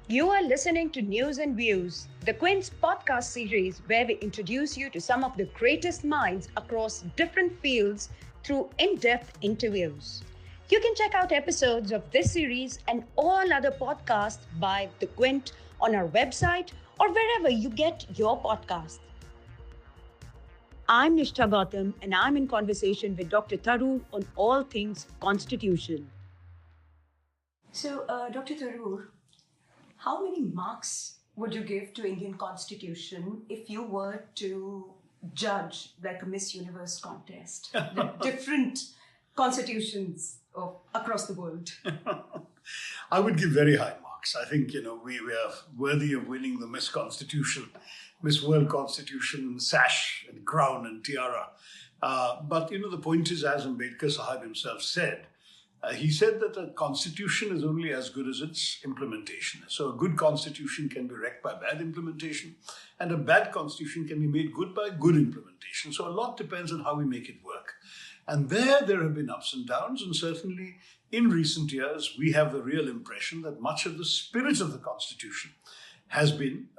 You are listening to News and Views, the Quint's podcast series where we introduce you to some of the greatest minds across different fields through in-depth interviews. You can check out episodes of this series and all other podcasts by the Quint on our website or wherever you get your podcasts. I'm Nishtha Gautam and I'm in conversation with Dr. Tharoor on all things constitution. So, Dr. Tharoor, how many marks would you give to Indian Constitution if you were to judge like a Miss Universe contest, the different constitutions across the world? I would give very high marks. I think, we are worthy of winning the Miss Constitution, Miss World Constitution, sash and crown and tiara. But the point is, as Ambedkar Sahib himself said, he said that a constitution is only as good as its implementation. So a good constitution can be wrecked by bad implementation, and a bad constitution can be made good by good implementation. So a lot depends on how we make it work. And there have been ups and downs, and certainly in recent years, we have the real impression that much of the spirit of the constitution has been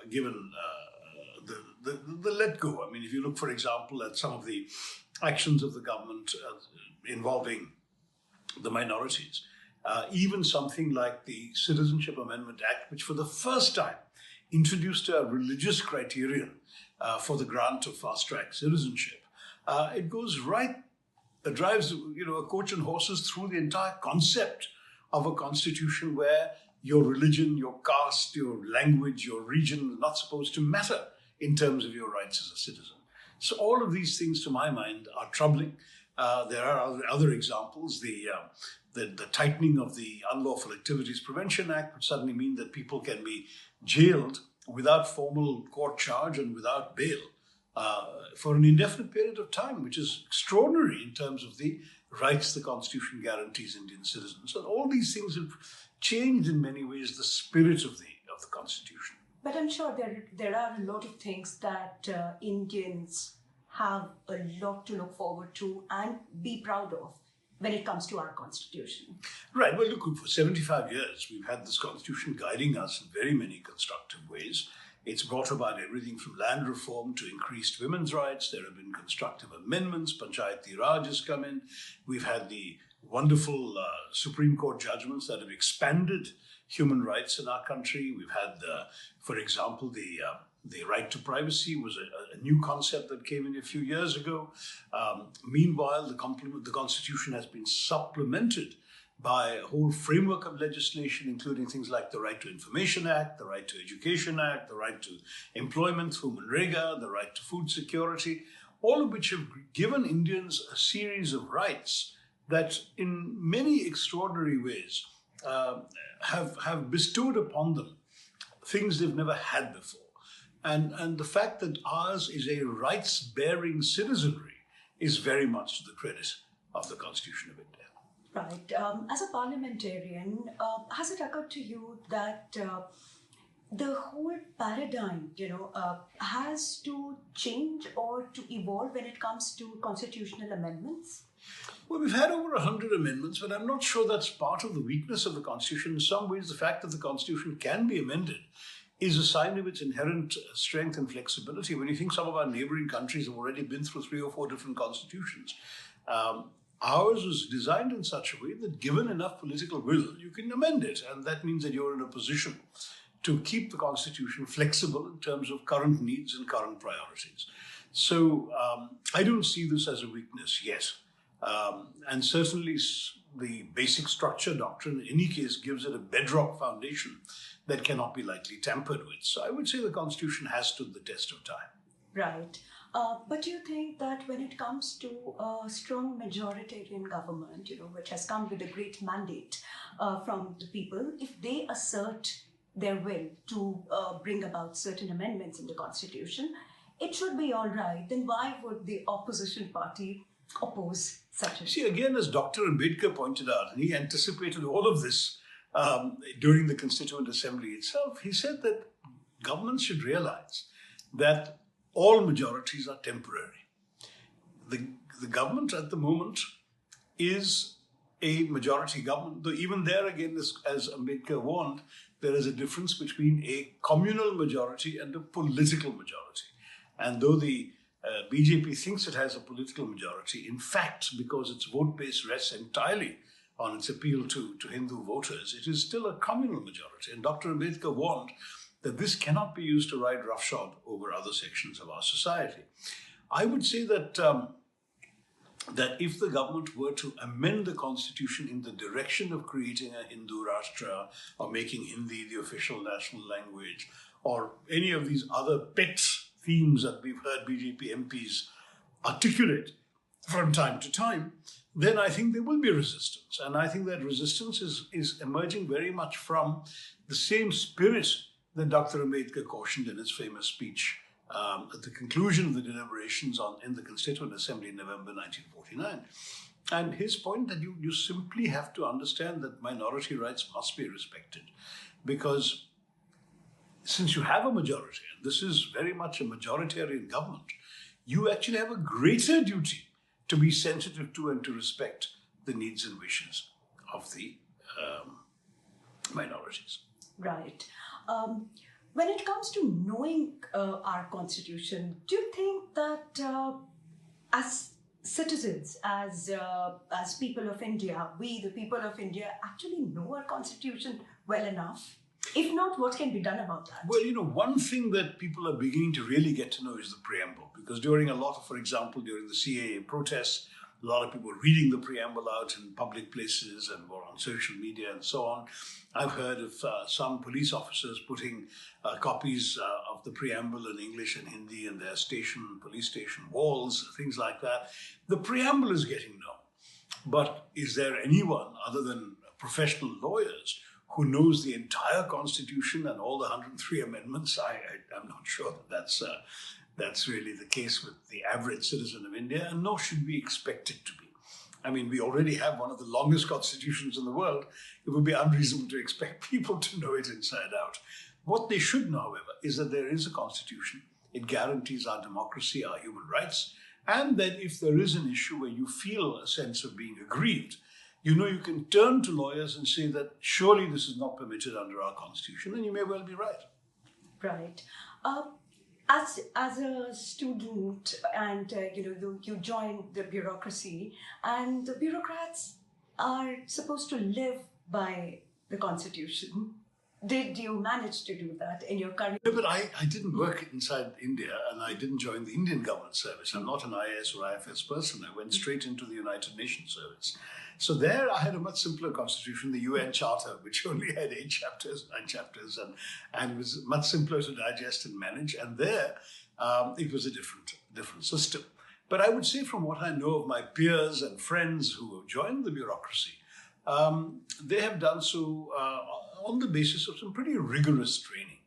given the let go. I mean, if you look, for example, at some of the actions of the government involving the minorities, even something like the Citizenship Amendment Act, which for the first time introduced a religious criterion for the grant of fast-track citizenship. It goes right, drives a coach and horses through the entire concept of a constitution where your religion, your caste, your language, your region are not supposed to matter in terms of your rights as a citizen. So all of these things, to my mind, are troubling. There are other examples. The tightening of the Unlawful Activities Prevention Act would suddenly mean that people can be jailed without formal court charge and without bail for an indefinite period of time, which is extraordinary in terms of the rights the Constitution guarantees Indian citizens. And all these things have changed in many ways the spirit of the Constitution. But I'm sure there are a lot of things that Indians have a lot to look forward to and be proud of when it comes to our constitution. Right. Well, look, for 75 years, we've had this constitution guiding us in very many constructive ways. It's brought about everything from land reform to increased women's rights. There have been constructive amendments. Panchayati Raj has come in. We've had the wonderful Supreme Court judgments that have expanded human rights in our country. We've had, for example, the right to privacy was a new concept that came in a few years ago. Meanwhile, the Constitution has been supplemented by a whole framework of legislation, including things like the Right to Information Act, the Right to Education Act, the Right to Employment through Manrega, the Right to Food Security, all of which have given Indians a series of rights that in many extraordinary ways have bestowed upon them things they've never had before. And the fact that ours is a rights-bearing citizenry is very much to the credit of the Constitution of India. Right. As a parliamentarian, has it occurred to you that the whole paradigm, has to change or to evolve when it comes to constitutional amendments? Well, we've had over 100 amendments, but I'm not sure that's part of the weakness of the Constitution. In some ways, the fact that the Constitution can be amended is a sign of its inherent strength and flexibility. When you think some of our neighboring countries have already been through 3 or 4 different constitutions, ours was designed in such a way that given enough political will, you can amend it. And that means that you're in a position to keep the Constitution flexible in terms of current needs and current priorities. So I don't see this as a weakness yet. And certainly the basic structure doctrine, in any case, gives it a bedrock foundation that cannot be lightly tampered with. So I would say the Constitution has stood the test of time. Right. But do you think that when it comes to a strong majoritarian government, which has come with a great mandate from the people, if they assert their will to bring about certain amendments in the Constitution, it should be all right, then why would the opposition party oppose such a... See, again, as Dr. Ambedkar pointed out, and he anticipated all of this during the Constituent Assembly itself, he said that governments should realize that all majorities are temporary. The government at the moment is a majority government, though even there again, as Ambedkar warned, there is a difference between a communal majority and a political majority. And though the BJP thinks it has a political majority, in fact, because its vote base rests entirely on its appeal to Hindu voters, it is still a communal majority. And Dr. Ambedkar warned that this cannot be used to ride roughshod over other sections of our society. I would say that that if the government were to amend the constitution in the direction of creating a Hindu Rashtra or making Hindi the official national language or any of these other pet themes that we've heard BJP MPs articulate from time to time, then I think there will be resistance. And I think that resistance is emerging very much from the same spirit that Dr. Ambedkar cautioned in his famous speech at the conclusion of the deliberations in the Constituent Assembly in November 1949. And his point that you simply have to understand that minority rights must be respected, because since you have a majority, and this is very much a majoritarian government, you actually have a greater duty to be sensitive to and to respect the needs and wishes of the minorities. Right. When it comes to knowing our constitution, do you think that as citizens, as people of India, we the people of India actually know our constitution well enough? If not, what can be done about that? Well, one thing that people are beginning to really get to know is the preamble, because during for example, during the CAA protests, a lot of people were reading the preamble out in public places and were on social media and so on. I've heard of some police officers putting copies of the preamble in English and Hindi in their police station walls, things like that. The preamble is getting known. But is there anyone other than professional lawyers who knows the entire Constitution and all the 103 amendments? I'm not sure that's really the case with the average citizen of India, and nor should we expect it to be. I mean, we already have one of the longest constitutions in the world. It would be unreasonable to expect people to know it inside out. What they should know, however, is that there is a constitution. It guarantees our democracy, our human rights, and that if there is an issue where you feel a sense of being aggrieved, you can turn to lawyers and say that surely this is not permitted under our constitution, and you may well be right. Right. As a student, and you join the bureaucracy, and the bureaucrats are supposed to live by the constitution. Did you manage to do that in your career? No, but I didn't work inside India, and I didn't join the Indian government service. I'm not an IAS or IFS person. I went straight into the United Nations service. So there I had a much simpler constitution, the UN Charter, which only had 9 chapters, and was much simpler to digest and manage. And there it was a different system. But I would say, from what I know of my peers and friends who have joined the bureaucracy, they have done so on the basis of some pretty rigorous training.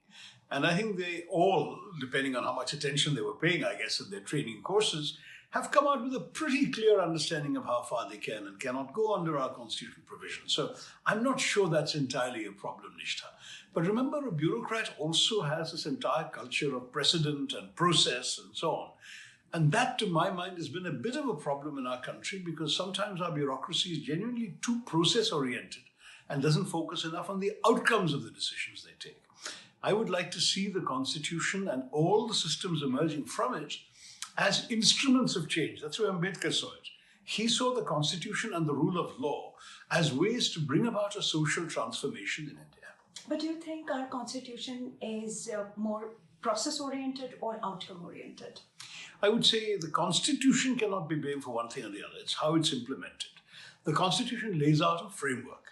And I think they all, depending on how much attention they were paying, I guess, in their training courses, have come out with a pretty clear understanding of how far they can and cannot go under our constitutional provisions. So I'm not sure that's entirely a problem, Nishtha. But remember, a bureaucrat also has this entire culture of precedent and process and so on. And that, to my mind, has been a bit of a problem in our country, because sometimes our bureaucracy is genuinely too process-oriented and doesn't focus enough on the outcomes of the decisions they take. I would like to see the Constitution and all the systems emerging from it as instruments of change. That's where Ambedkar saw it. He saw the Constitution and the rule of law as ways to bring about a social transformation in India. But do you think our Constitution is more process-oriented or outcome-oriented? I would say the Constitution cannot be blamed for one thing or the other. It's how it's implemented. The Constitution lays out a framework.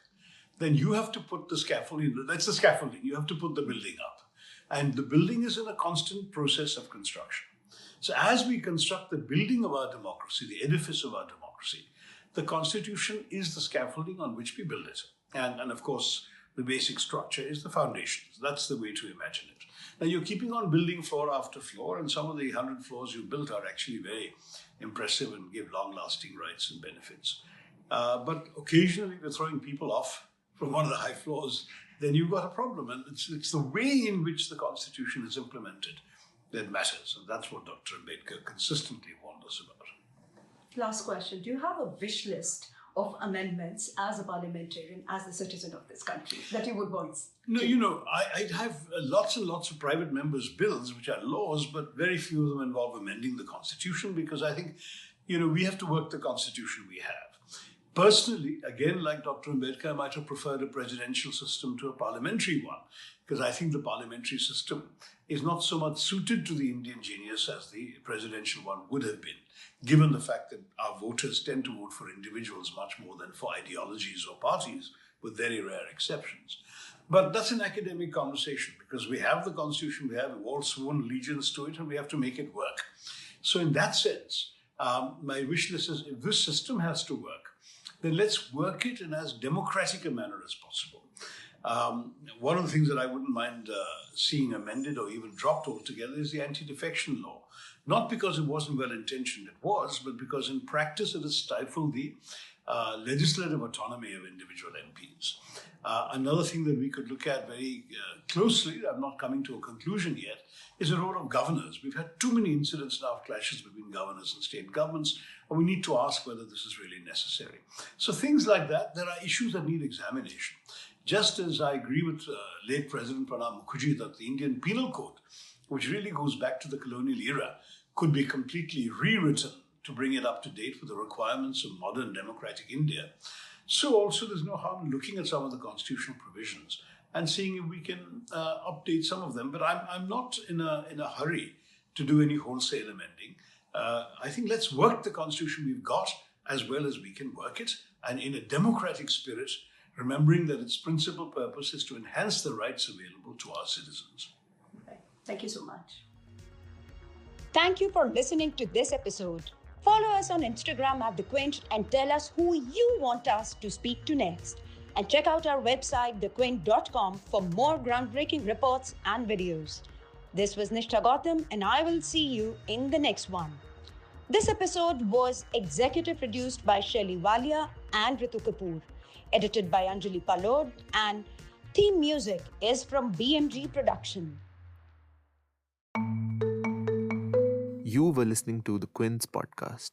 Then you have to put the scaffolding. That's the scaffolding. You have to put the building up. And the building is in a constant process of construction. So as we construct the building of our democracy, the edifice of our democracy, the Constitution is the scaffolding on which we build it. And of course, the basic structure is the foundations. That's the way to imagine it. Now, you're keeping on building floor after floor, and some of the 100 floors you built are actually very impressive and give long-lasting rights and benefits. But occasionally, we're throwing people off from one of the high floors, then you've got a problem. And it's the way in which the Constitution is implemented that matters. And that's what Dr. Ambedkar consistently warned us about. Last question. Do you have a wish list of amendments as a parliamentarian, as a citizen of this country, that you would voice? No, I have lots and lots of private members' bills, which are laws, but very few of them involve amending the Constitution, because I think, we have to work the Constitution we have. Personally, again, like Dr. Ambedkar, I might have preferred a presidential system to a parliamentary one, because I think the parliamentary system is not so much suited to the Indian genius as the presidential one would have been, given the fact that our voters tend to vote for individuals much more than for ideologies or parties, with very rare exceptions. But that's an academic conversation, because we have the Constitution, we've all sworn allegiance to it, and we have to make it work. So in that sense, my wish list is, if this system has to work, then let's work it in as democratic a manner as possible. One of the things that I wouldn't mind seeing amended or even dropped altogether is the anti-defection law. Not because it wasn't well-intentioned, it was, but because in practice it has stifled the legislative autonomy of individual MPs. Another thing that we could look at very closely, I'm not coming to a conclusion yet, is the role of governors. We've had too many incidents now of clashes between governors and state governments, and we need to ask whether this is really necessary. So things like that, there are issues that need examination. Just as I agree with late President Pranab Mukherjee that the Indian Penal Code, which really goes back to the colonial era, could be completely rewritten to bring it up to date with the requirements of modern democratic India. So also there's no harm in looking at some of the constitutional provisions and seeing if we can update some of them. But I'm not in a hurry to do any wholesale amending. I think let's work the constitution we've got as well as we can work it, and in a democratic spirit, remembering that its principal purpose is to enhance the rights available to our citizens. Okay. Thank you so much. Thank you for listening to this episode. Follow us on Instagram at The Quint and tell us who you want us to speak to next. And check out our website, thequint.com, for more groundbreaking reports and videos. This was Nishtha Gautam, and I will see you in the next one. This episode was executive produced by Shelly Walia and Ritu Kapoor, edited by Anjali Palod, and theme music is from BMG Production. You were listening to the Quint's podcast.